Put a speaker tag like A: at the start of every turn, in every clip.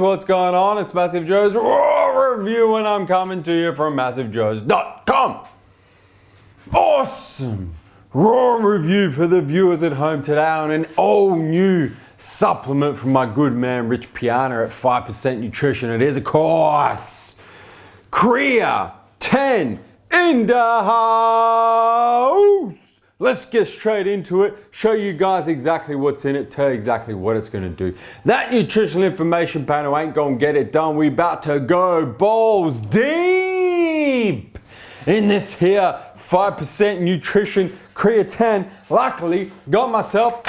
A: what's going on? It's Massive Joe's Raw Review and I'm coming to you from MassiveJoes.com. Awesome Raw Review for the viewers at home today on an all new supplement from my good man Rich Piana at 5% Nutrition. It is, of course, Creatine in the house. Let's get straight into it, show you guys exactly what's in it, tell you exactly what it's gonna do. That nutritional information panel ain't gonna get it done. We about to go balls deep in this here 5% nutrition creatine. Luckily, got myself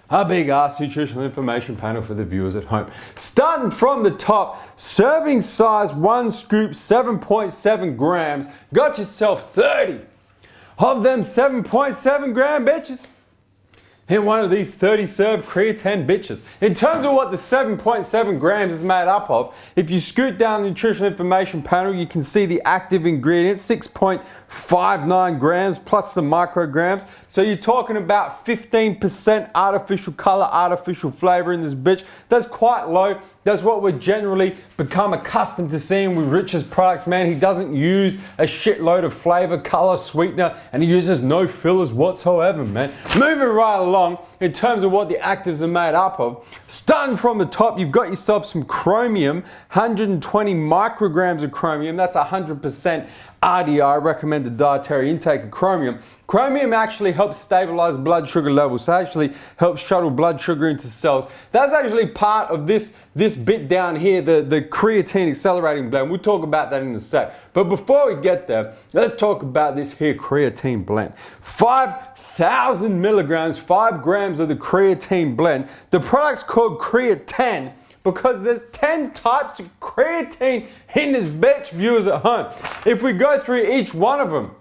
A: a big ass nutritional information panel for the viewers at home. Starting from the top, serving size 1 scoop, 7.7 grams. Got yourself 30 of them 7.7 gram bitches in one of these 30 serve creatine bitches. In terms of what the 7.7 grams is made up of, if you scoot down the nutritional information panel, you can see the active ingredients, 6.59 grams plus some micrograms. So you're talking about 15% artificial color, artificial flavor in this bitch. That's quite low. That's what we're generally become accustomed to seeing with Rich's products, man. He doesn't use a shitload of flavor, color, sweetener, and he uses no fillers whatsoever, man. Moving right along, in terms of what the actives are made up of, starting from the top, you've got yourself some chromium, 120 micrograms of chromium. That's 100% RDI, recommended dietary intake of chromium. Chromium actually helps stabilize blood sugar levels, so actually helps shuttle blood sugar into cells. That's actually part of this bit down here, the creatine accelerating blend. We'll talk about that in a sec. But before we get there, let's talk about this here creatine blend. 5,000 milligrams, 5 grams of the creatine blend. The product's called Creatine because there's 10 types of creatine in this bitch, viewers at home. If we go through each one of them,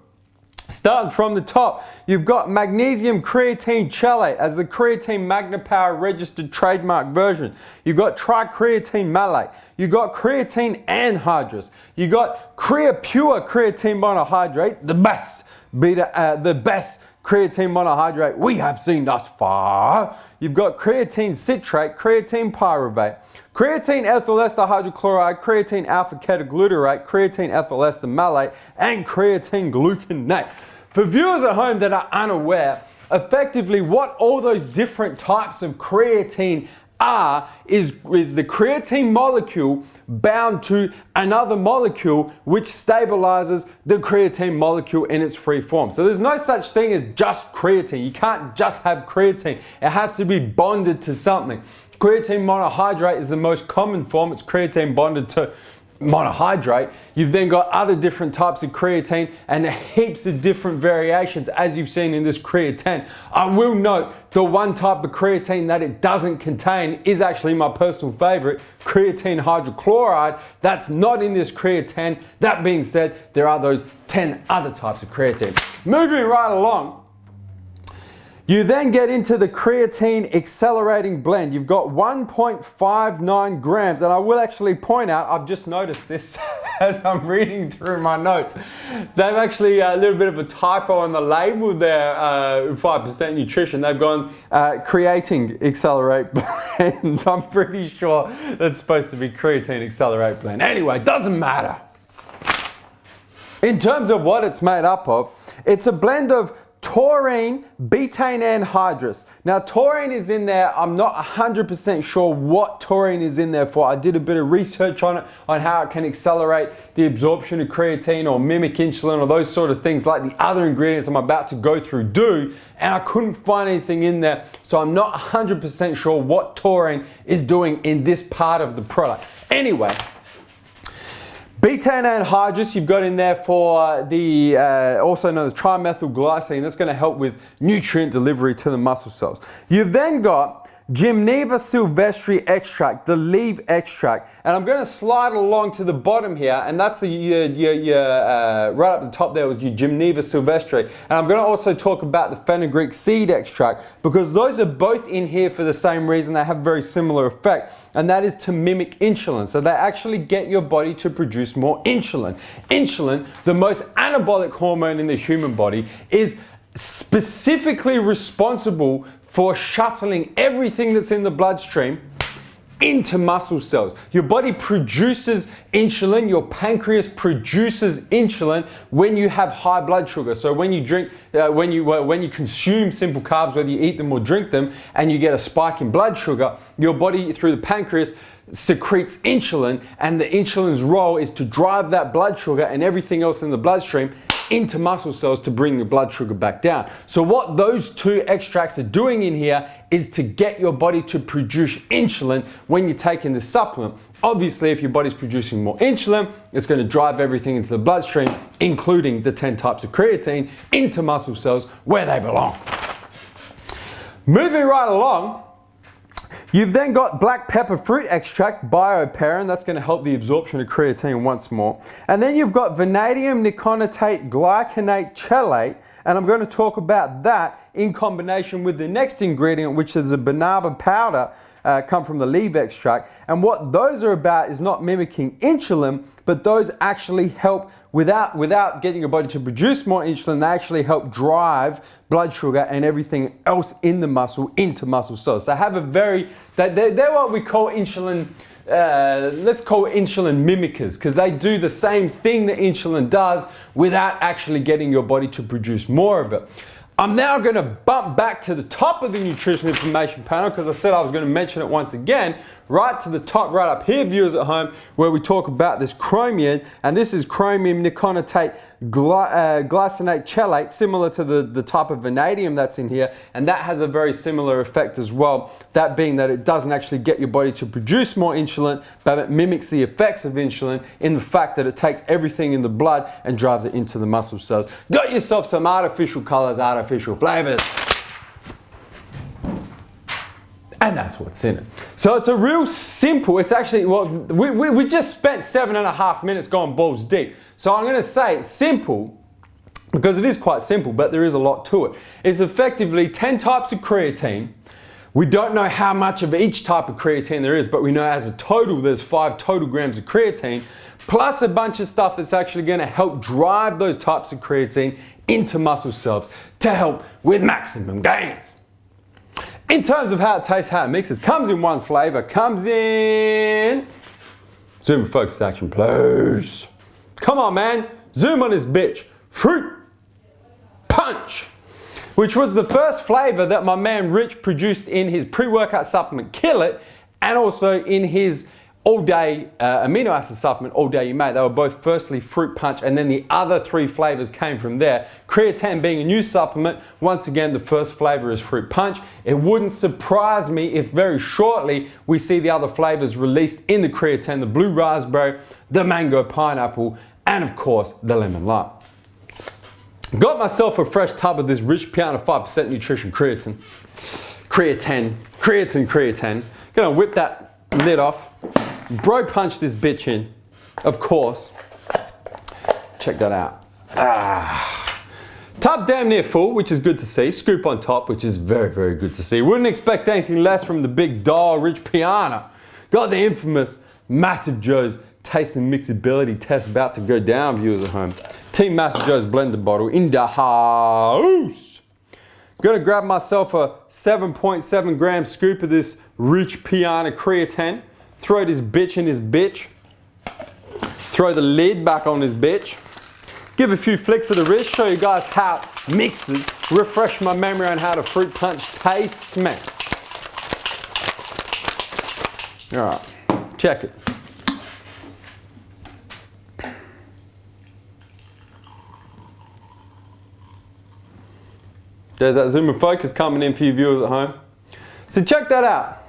A: starting from the top, you've got magnesium creatine chelate as the creatine MagnaPower registered trademark version. You've got tricreatine malate. You've got creatine anhydrous. You've got Creapure creatine monohydrate, the best creatine monohydrate we have seen thus far. You've got creatine citrate, creatine pyruvate, creatine ethyl ester hydrochloride, creatine alpha ketoglutarate, creatine ethyl ester malate, and creatine gluconate. For viewers at home that are unaware, effectively what all those different types of creatine are is the creatine molecule bound to another molecule which stabilizes the creatine molecule in its free form. So there's no such thing as just creatine. You can't just have creatine. It has to be bonded to something. Creatine monohydrate is the most common form. It's creatine bonded to monohydrate. You've then got other different types of creatine and heaps of different variations as you've seen in this creatine. I will note the one type of creatine that it doesn't contain is actually my personal favorite, creatine hydrochloride. That's not in this creatine. That being said, there are those 10 other types of creatine. Moving right along, you then get into the creatine accelerating blend. You've got 1.59 grams, and I will actually point out, I've just noticed this as I'm reading through my notes. They've actually a little bit of a typo on the label there, 5% nutrition. They've gone creatine accelerate blend. I'm pretty sure that's supposed to be creatine accelerate blend. Anyway, doesn't matter. In terms of what it's made up of, it's a blend of taurine, betaine anhydrous. Now taurine is in there. I'm not 100% sure what taurine is in there for. I did a bit of research on it, on how it can accelerate the absorption of creatine or mimic insulin or those sort of things like the other ingredients I'm about to go through do, and I couldn't find anything in there. So I'm not 100% sure what taurine is doing in this part of the product. Anyway, betaine anhydrous you've got in there for the also known as trimethylglycine. That's going to help with nutrient delivery to the muscle cells. You've then got Gymneva sylvestre extract, the leaf extract, and I'm going to slide along to the bottom here, and that's the right up the top there was your Gymneva sylvestre, and I'm going to also talk about the fenugreek seed extract because those are both in here for the same reason. They have very similar effect, and that is to mimic insulin. So they actually get your body to produce more insulin. Insulin, the most anabolic hormone in the human body, is specifically responsible for shuttling everything that's in the bloodstream into muscle cells. Your body produces insulin, your pancreas produces insulin when you have high blood sugar. So when you drink, when you consume simple carbs, whether you eat them or drink them, and you get a spike in blood sugar, your body through the pancreas secretes insulin, and the insulin's role is to drive that blood sugar and everything else in the bloodstream into muscle cells to bring the blood sugar back down. So what those two extracts are doing in here is to get your body to produce insulin when you're taking this supplement. Obviously, if your body's producing more insulin, it's going to drive everything into the bloodstream, including the 10 types of creatine, into muscle cells where they belong. Moving right along, you've then got black pepper fruit extract, bioperin, that's going to help the absorption of creatine once more. And then you've got vanadium nicotinate glycinate chelate, and I'm going to talk about that in combination with the next ingredient, which is a banaba powder, come from the leaf extract. And what those are about is not mimicking insulin, but those actually help without getting your body to produce more insulin, they actually help drive blood sugar and everything else in the muscle into muscle cells. So have a very, they're what we call insulin, let's call it insulin mimickers, because they do the same thing that insulin does without actually getting your body to produce more of it. I'm now going to bump back to the top of the nutrition information panel, because I said I was going to mention it once again, right to the top, right up here, viewers at home, where we talk about this chromium, and this is chromium nicotinate glycinate chelate, similar to the type of vanadium that's in here, and that has a very similar effect as well, that being that it doesn't actually get your body to produce more insulin, but it mimics the effects of insulin in the fact that it takes everything in the blood and drives it into the muscle cells. Got yourself some artificial colors, artificial flavors. And that's what's in it. So it's a real simple, it's actually, well, we just spent 7.5 minutes going balls deep. So I'm gonna say it's simple, because it is quite simple, but there is a lot to it. It's effectively 10 types of creatine. We don't know how much of each type of creatine there is, but we know as a total, there's 5 total grams of creatine, plus a bunch of stuff that's actually gonna help drive those types of creatine into muscle cells to help with maximum gains. In terms of how it tastes, how it mixes, comes in one flavor, comes in, zoom and focus action please. Come on man, zoom on this bitch. Fruit punch, which was the first flavor that my man Rich produced in his pre-workout supplement Kill It, and also in his all-day amino acid supplement All Day You Mate. They were both firstly Fruit Punch, and then the other 3 flavors came from there. Creatine being a new supplement, once again the first flavor is Fruit Punch. It wouldn't surprise me if very shortly we see the other flavors released in the creatine, the blue raspberry, the mango pineapple, and of course the lemon lime. Got myself a fresh tub of this Rich Piana 5% nutrition creatine. Gonna whip that lid off. Bro punch this bitch in, of course. Check that out. Tub damn near full, which is good to see. Scoop on top, which is very, very good to see. Wouldn't expect anything less from the big dog, Rich Piana. Got the infamous Massive Joe's taste and mixability test about to go down, viewers at home. Team Massive Joe's blender bottle in the house. Gonna grab myself a 7.7 gram scoop of this Rich Piana creatine. Throw this bitch in this bitch. Throw the lid back on this bitch. Give a few flicks of the wrist, show you guys how it mixes. Refresh my memory on how the Fruit Punch tastes, man. All right, check it. There's that zoom and focus coming in for you viewers at home. So check that out.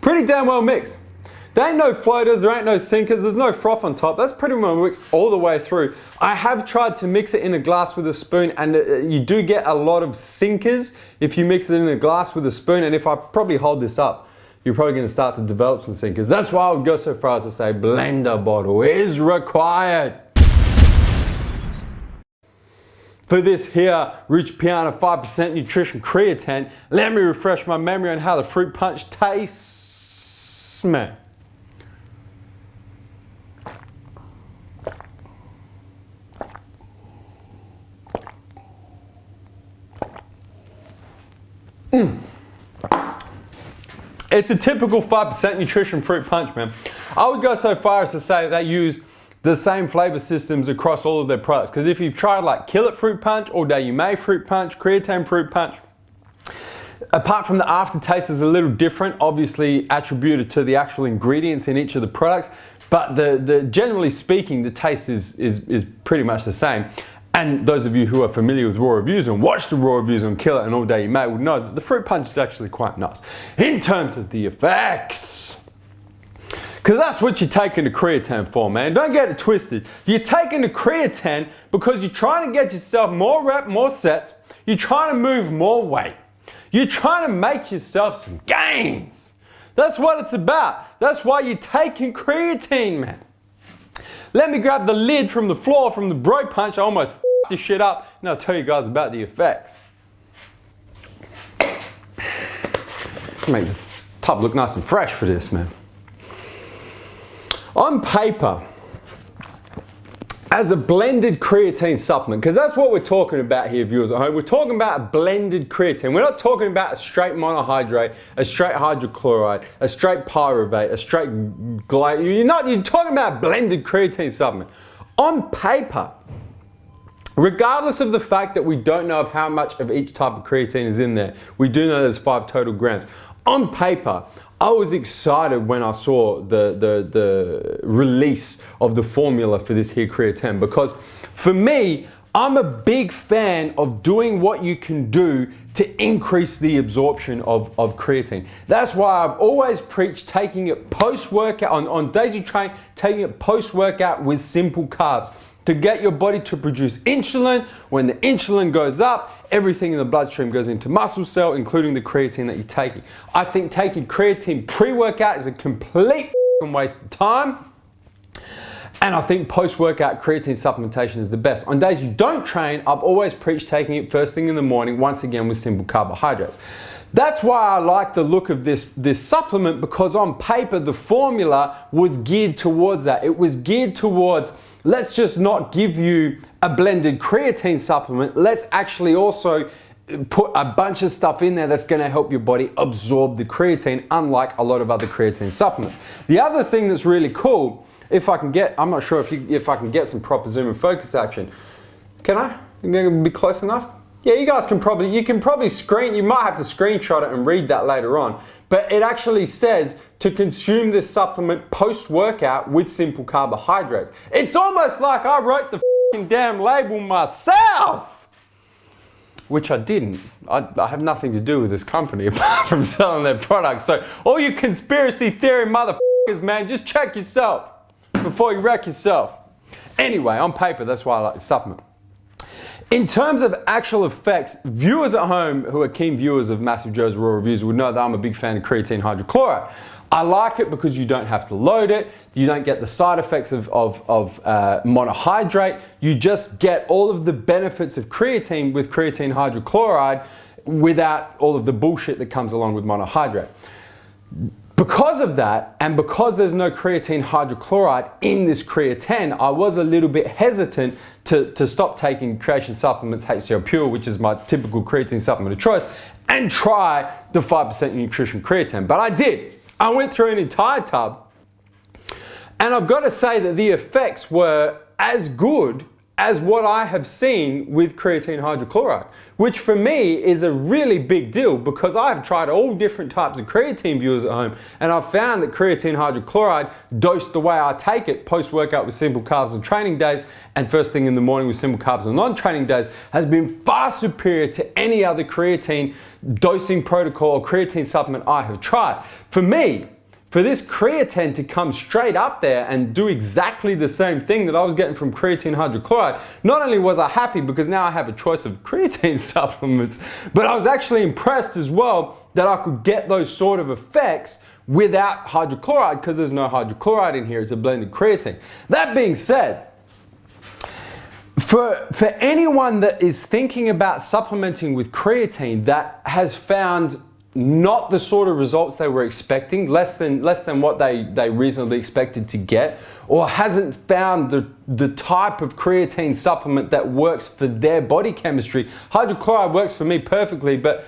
A: Pretty damn well mixed. There ain't no floaters, there ain't no sinkers, there's no froth on top. That's pretty well mixed all the way through. I have tried to mix it in a glass with a spoon, and you do get a lot of sinkers if you mix it in a glass with a spoon. And if I probably hold this up, you're probably going to start to develop some sinkers. That's why I would go so far as to say blender bottle is required. For this here Rich Piana 5% nutrition creatine, let me refresh my memory on how the Fruit Punch tastes, man. It's a typical 5% nutrition fruit punch, man. I would go so far as to say they use the same flavor systems across all of their products. Because if you've tried like Kill It Fruit Punch, All Day You May Fruit Punch, Creatine Fruit Punch, apart from the aftertaste is a little different, obviously attributed to the actual ingredients in each of the products, but generally speaking, the taste is pretty much the same. And those of you who are familiar with raw reviews and watch the raw reviews on Kill It and All Day You May would know that the fruit punch is actually quite nice in terms of the effects. Because that's what you're taking the creatine for, man. Don't get it twisted. You're taking the creatine because you're trying to get yourself more rep, more sets. You're trying to move more weight. You're trying to make yourself some gains. That's what it's about. That's why you're taking creatine, man. Let me grab the lid from the floor from the bro punch. I almost f***ed this shit up, and I'll tell you guys about the effects. Make the tub look nice and fresh for this, man. On paper, as a blended creatine supplement, because that's what we're talking about here, viewers at home. We're talking about a blended creatine. We're not talking about a straight monohydrate, a straight hydrochloride, a straight pyruvate, a straight you're talking about a blended creatine supplement. On paper, regardless of the fact that we don't know of how much of each type of creatine is in there, we do know there's 5 total grams. On paper, I was excited when I saw the release of the formula for this here creatine, because for me, I'm a big fan of doing what you can do to increase the absorption of creatine. That's why I've always preached taking it post-workout, on days you train, taking it post-workout with simple carbs to get your body to produce insulin. When the insulin goes up, everything in the bloodstream goes into muscle cell, including the creatine that you're taking. I think taking creatine pre-workout is a complete waste of time. And I think post-workout creatine supplementation is the best. On days you don't train, I've always preached taking it first thing in the morning, once again with simple carbohydrates. That's why I like the look of this supplement, because on paper, the formula was geared towards that. It was geared towards, let's just not give you a blended creatine supplement. Let's actually also put a bunch of stuff in there that's gonna help your body absorb the creatine, unlike a lot of other creatine supplements. The other thing that's really cool, if I can get, I'm not sure if I can get some proper zoom and focus action. Can I? You gonna be close enough? Yeah, you can probably you might have to screenshot it and read that later on, but it actually says to consume this supplement post-workout with simple carbohydrates. It's almost like I wrote the f***ing damn label myself, which I didn't. I have nothing to do with this company apart from selling their products. So all you conspiracy theory motherfuckers, man, just check yourself before you wreck yourself. Anyway, on paper, that's why I like the supplement. In terms of actual effects, viewers at home who are keen viewers of Massive Joe's Raw Reviews would know that I'm a big fan of creatine hydrochloride. I like it because you don't have to load it, you don't get the side effects of monohydrate, you just get all of the benefits of creatine with creatine hydrochloride without all of the bullshit that comes along with monohydrate. Because of that, and because there's no creatine hydrochloride in this creatine, I was a little bit hesitant to stop taking Creation Supplements HCL Pure, which is my typical creatine supplement of choice, and try the 5% nutrition creatine. But I did. I went through an entire tub, and I've got to say that the effects were as good as what I have seen with creatine hydrochloride, which for me is a really big deal, because I have tried all different types of creatine, viewers at home, and I've found that creatine hydrochloride, dosed the way I take it post-workout with simple carbs on training days and first thing in the morning with simple carbs on non-training days, has been far superior to any other creatine dosing protocol or creatine supplement I have tried. For me, for this creatine to come straight up there and do exactly the same thing that I was getting from creatine hydrochloride, not only was I happy because now I have a choice of creatine supplements, but I was actually impressed as well that I could get those sort of effects without hydrochloride, because there's no hydrochloride in here, it's a blended creatine. That being said, for anyone that is thinking about supplementing with creatine that has found not the sort of results they were expecting, less than what they reasonably expected to get, or hasn't found the type of creatine supplement that works for their body chemistry. Hydrochloride works for me perfectly, but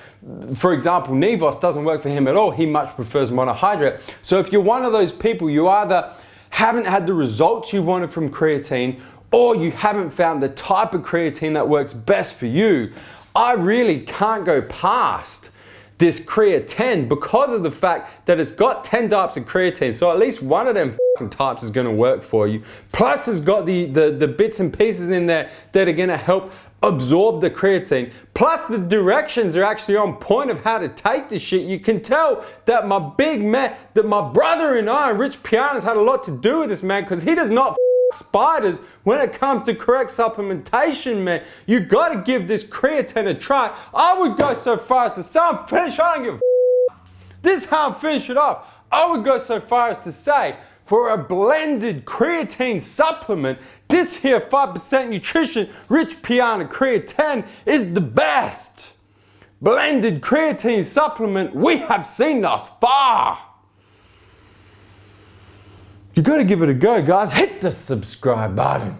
A: for example, Nevos doesn't work for him at all. He much prefers monohydrate. So if you're one of those people, you either haven't had the results you wanted from creatine, or you haven't found the type of creatine that works best for you. I really can't go past this Crea10 because of the fact that it's got 10 types of creatine, so at least one of them types is going to work for you. Plus it's got the bits and pieces in there that are going to help absorb the creatine. Plus the directions are actually on point of how to take this shit. You can tell that my brother and I, Rich Piana's had a lot to do with this, man, because he does not spiders when it comes to correct supplementation, man. You gotta give this creatine a try. I would go so far as to say, I'm finished, I don't give a this is how I'm finishing it off. I would go so far as to say, for a blended creatine supplement, this here 5% nutrition Rich Piana Crea10 is the best blended creatine supplement we have seen thus far. You gotta give it a go, guys. Hit the subscribe button.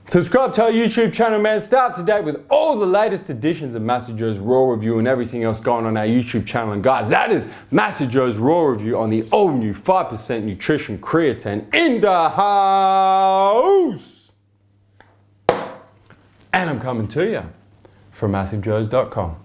A: Subscribe to our YouTube channel, man. Stay up to date with all the latest editions of Master Joe's Raw Review and everything else going on our YouTube channel. And guys, that is Master Joe's Raw Review on the all new 5% Nutrition Creatine in the house. And I'm coming to you from MassiveJoes.com.